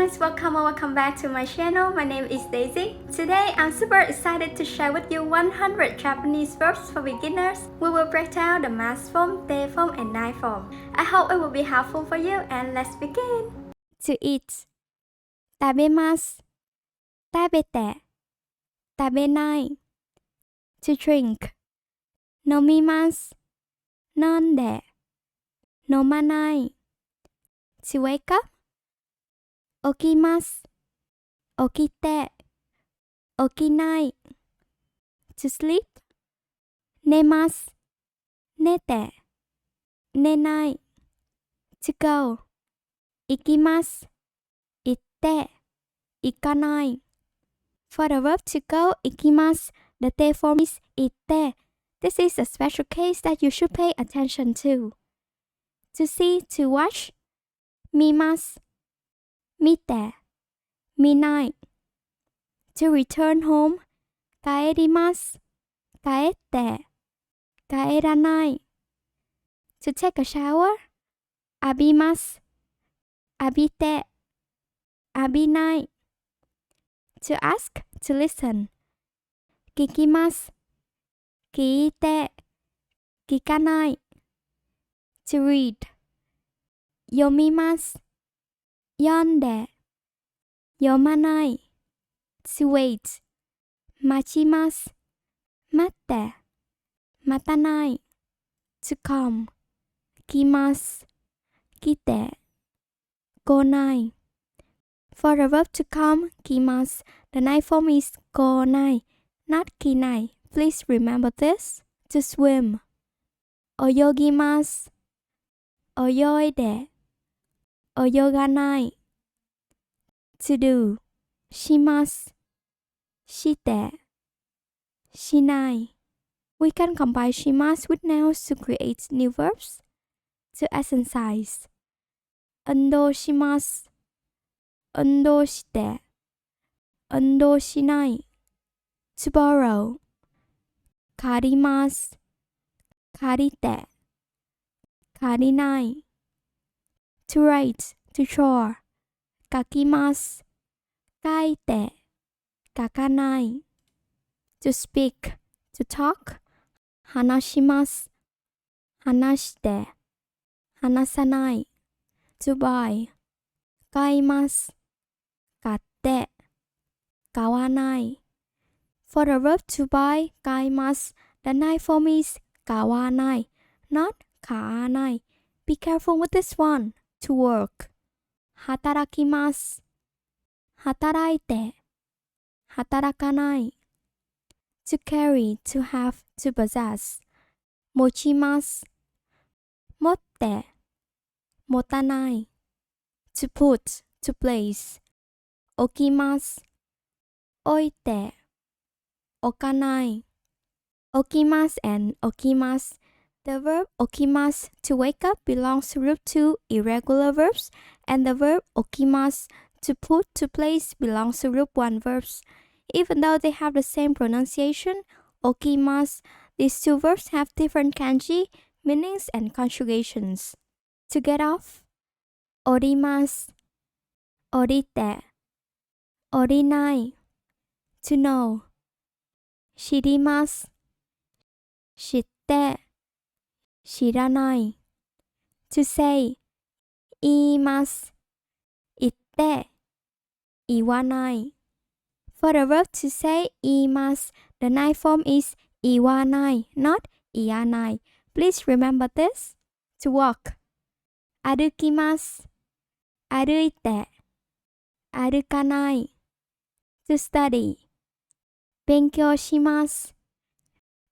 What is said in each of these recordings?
guys, welcome back to my channel. My name is Daisy. Today I'm super excited to share with you 100 Japanese verbs for beginners. We will break down the mass form, day form and night form. I hope it will be helpful for you and let's begin. To eat 食べます食べて食べない To drink 飲みます飲んで飲まない To wake up 起きます起きて起きない To sleep 寝ます寝て寝ない To go 行きます行って行かない For the verb to go 行きます the day form is 行って This is a special case that you should pay attention to. To see, to watch 見ます見て見ない To return home 帰ります帰って帰らない To take a shower 浴びます浴びて浴びない To ask, to listen 聞きます聞いて聞かない To read 読みます読んで読まない To wait 待ちます待って待たない To come 来ます来て来ない For the verb to come 来ます The night form is 来ない not 来ない Please remember this. To swim 泳ぎます泳いで泳がない To do しますしてしない We can combine します with nouns to create new verbs. To exercise 運動します運動して運動しない To borrow 借ります借りて借りない To write, to draw 書きます書いて書かない To speak, to talk 話します話して話さない To buy 買います買って買わない For the verb to buy 買います The night form is 買わない not 買わない Be careful with this one. To work 働きます働いて働かない To carry, to have, to possess 持ちます持って持たない To put, to place 置きます置いて置かない置きます and 置きます The verb 置きます to wake up belongs to group 2 irregular verbs and the verb 置きます to put, to place belongs to group 1 verbs. Even though they have the same pronunciation, 置きます these two verbs have different kanji, meanings and conjugations. To get off 降ります降りて降りない To know 知ります知って知らない To say 言います言って言わない For the verb to say 言います The night form is 言わない not 言わない Please remember this. To walk 歩きます歩いて歩かない To study 勉強します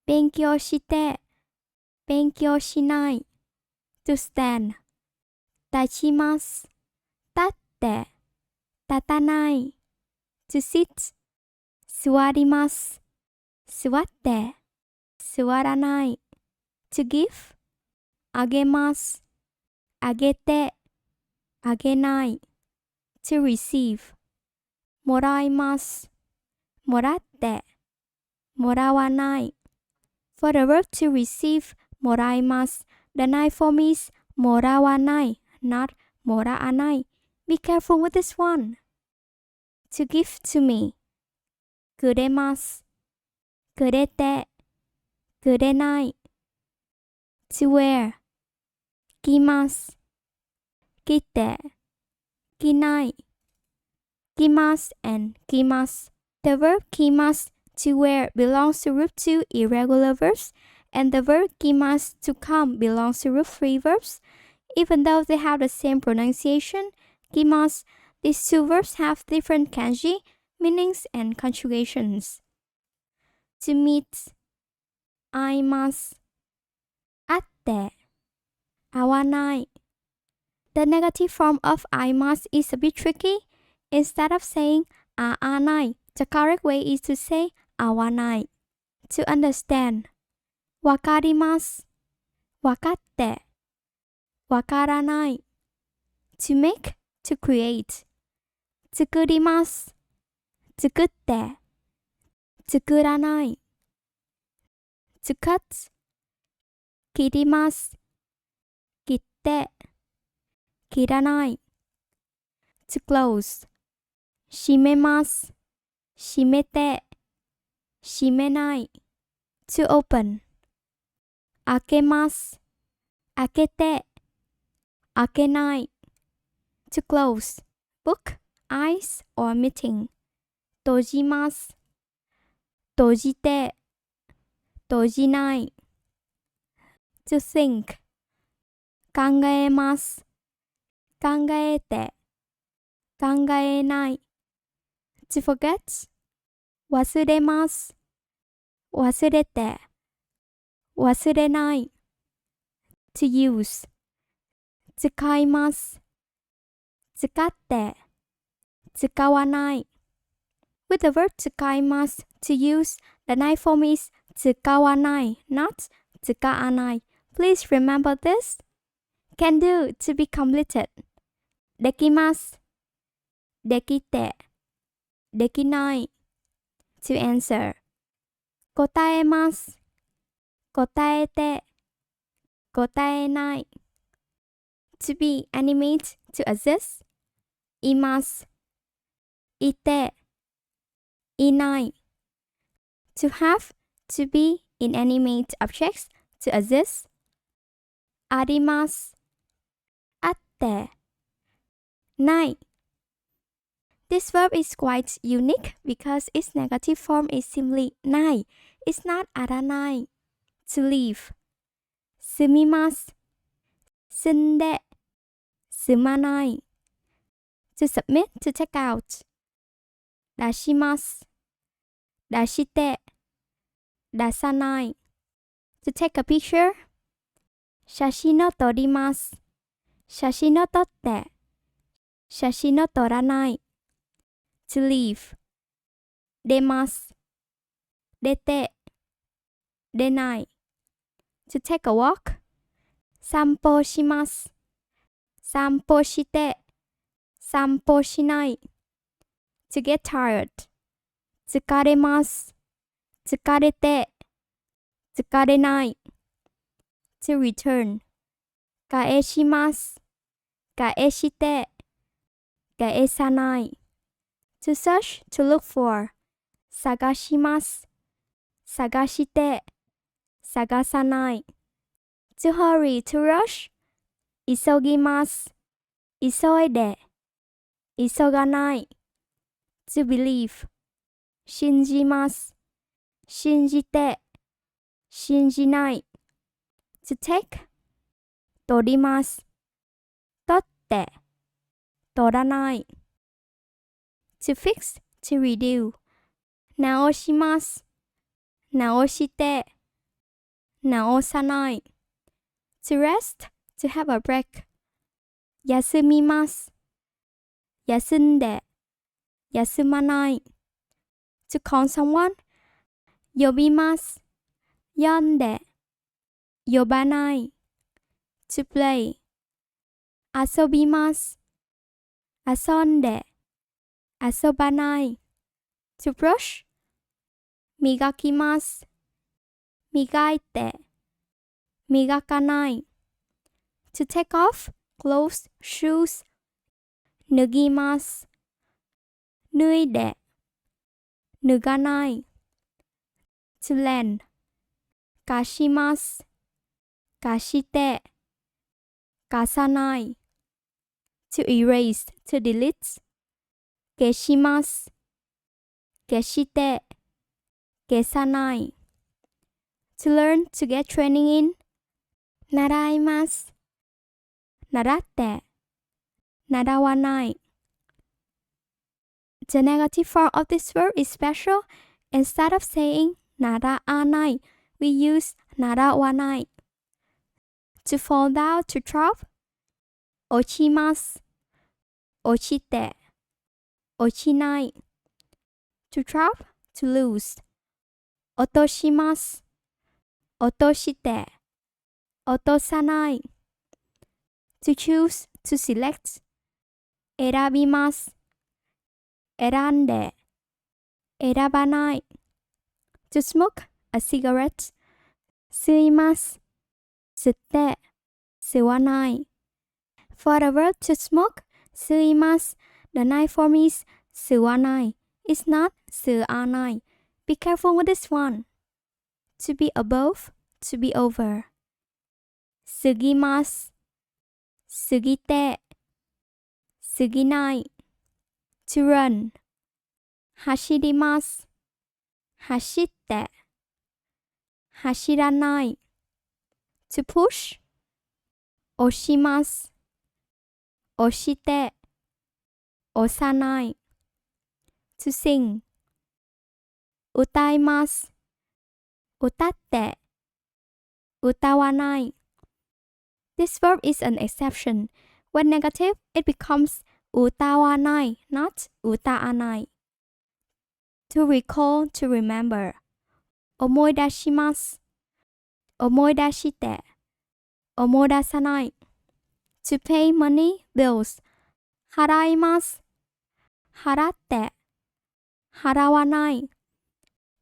勉強して勉強しない To stand 立ちます立って立たない To sit 座ります座って座らない To give あげますあげてあげない To receive もらいますもらってもらわない For the verb to receive もらいます The night form is もらわない not もらわない Be careful with this one. To give to me. くれます。くれて。くれない。To wear. 着ます。着て。着ない。着ます and 着ます。The verb 着ます to wear belongs to root 2 irregular verbs, and the verb 着ます to come belongs to root 3 verbs. Even though they have the same pronunciation, 着ます, these two verbs have different kanji, meanings, and conjugations. To meet, 会います。会って。会わない。The negative form of I must is a bit tricky. Instead of saying 会わない, the correct way is to say 会わない. To understand. わかります。わかって。わからない。To make, to create. 作ります。作って。作らない。To cut. 切ります。切って。切らない。To close. 閉めます。閉めて。閉めない。To open. 開けます。開けて。開けない。To close. Book, eyes, or meeting. 閉じます。閉じて。閉じない。To think. 考えます。考えて。考えない。To forget. 忘れます。忘れて。忘れない。To use. 使います。使って。使わない。With the verb 使います to use, the night form is 使わない, not 使わない. Please remember this. Can do to be completed. できます。できて。できない。To answer. 答えます。答えて。答えない。To be animate, to assist. います。いて。いない。To have, to be inanimate objects, to assist. あります。あって。ない。This verb is quite unique because its negative form is simply ない. It's not あらない. To leave. 住みます。住んで。住まない。To submit, to take out. 出します。出して。出さない。To take a picture. 写真を撮ります。写真を撮って。写真を撮らない。To leave. 出ます。出て。出ない。To take a walk. 散歩します。散歩して。散歩しない。To get tired. 疲れます。疲れて。疲れない。To return. 返します。返して。返さない。To search, to look for. 探します。探して。探さない。To hurry, to rush. 急ぎます。急いで。急がない。To believe. 信じます。信じて。信じない。To take. 取ります。取って。取らない。To fix, to redo. 直します。直して。直さない。To rest, to have a break. 休みます。休んで。休まない。To call someone. 呼びます。呼んで。呼ばない。To play. 遊びます。遊んで。遊ばない。To brush. 磨きます。磨いて。磨かない。To take off clothes, shoes. 脱ぎます。脱いで。脱がない。to lend 貸します。貸して。貸さない。to erase to delete 消します。消して。消さない。to learn to get training in 習います。習って。習わない。The negative form of this verb is special. Instead of saying 習わない, we use 習わない. To fall down, to drop 落ちます。落ちて。落ちない。To drop, to lose 落とします。落として。落とさない。To choose, to select 選びます。選んで。選ばない。To smoke a cigarette 吸います。吸って。吸わない。For the verb to smoke 吸います。The night form is 吸わない。It's not 吸わない。Be careful with this one. To be above, to be over 過ぎます。過ぎて。過ぎない。To run 走ります。走って。走らない。To push 押します。押して。押さない。To sing 歌います。歌って。歌わない。This verb is an exception. When negative, it becomes 歌わない not 歌わない。To recall, to remember 思い出します。思い出して。思い出さない。To pay money, bills 払います。払って。払わない。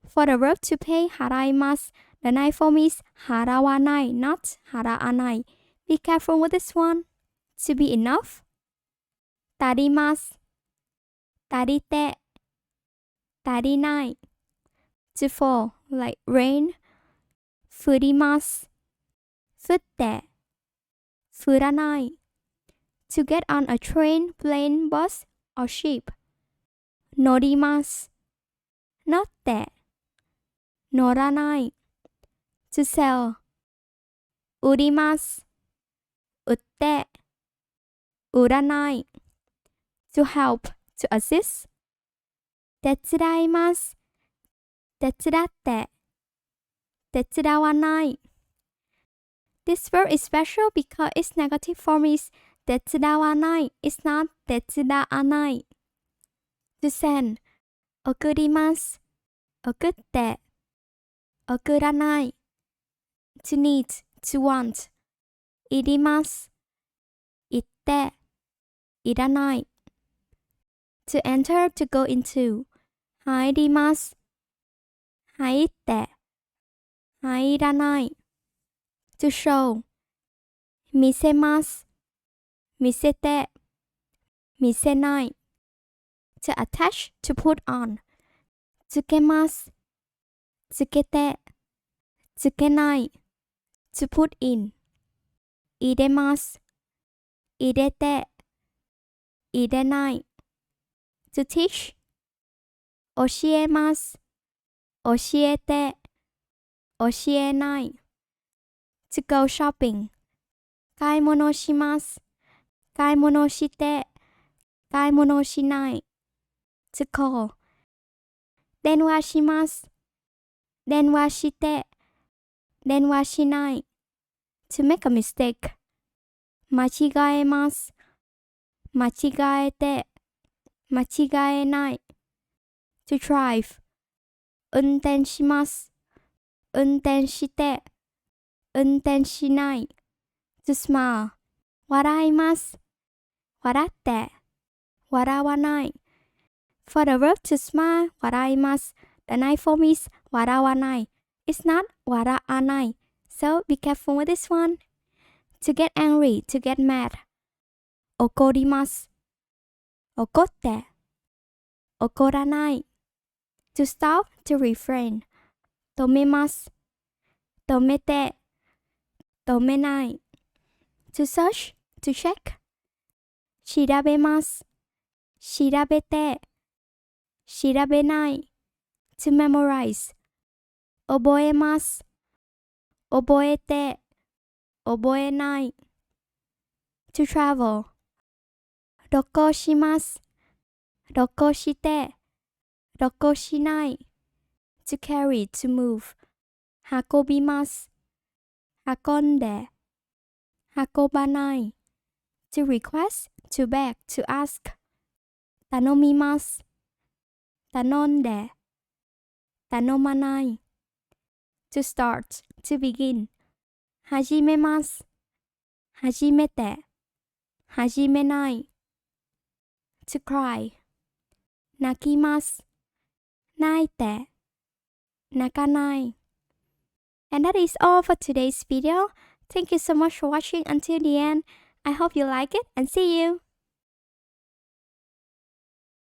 For the verb to pay 払います。The night form is 払わない not 払わない。Be careful with this one. To be enough 足ります。足りて。足りない。To fall like rain 降ります。降って。降らない。To get on a train, plane, bus, or ship 乗ります。乗って。乗らない。To sell 売ります。売って。売らない。To help, to assist 手伝います。手伝って。手伝わない。This verb is special because its negative form is 手伝わない It's not 手伝わない。To send 送ります。送って。送らない。To need, to want いります。いって。いらない。To enter, to go into 入ります。入って。入らない。To show 見せます。見せて。見せない。To attach, to put on つけます。つけて。つけない。To put in 入れます。入れて。入れない。To teach 教えます。教えて。教えない。To go shopping 買い物します。買い物して。買い物しない。To call 電話します。電話して。電話しない。To make a mistake 間違えます。間違えて。間違えない。To drive 運転します。運転して。運転しない。To smile 笑います。笑って。笑わない。For the verb to smile 笑います。The night form is 笑わない。It's not 笑わない。So be careful with this one. To get angry, to get mad 怒ります。怒って、怒らない。To stop, to refrain. 止めます。止めて、止めない。To search, to check. 調べます。調べて、調べない。To memorize. 覚えます。覚えて、覚えない。To travel. 旅行します。旅行して、旅行しない。To carry, to move. 運びます。運んで、運ばない。To request, to beg, to ask. 頼みます。頼んで、頼まない。To start, to begin. 始めます。始めて、始めない。To cry. 泣きます。泣いて、泣かない。And that is all for today's video. Thank you so much for watching until the end. I hope you like it and see you!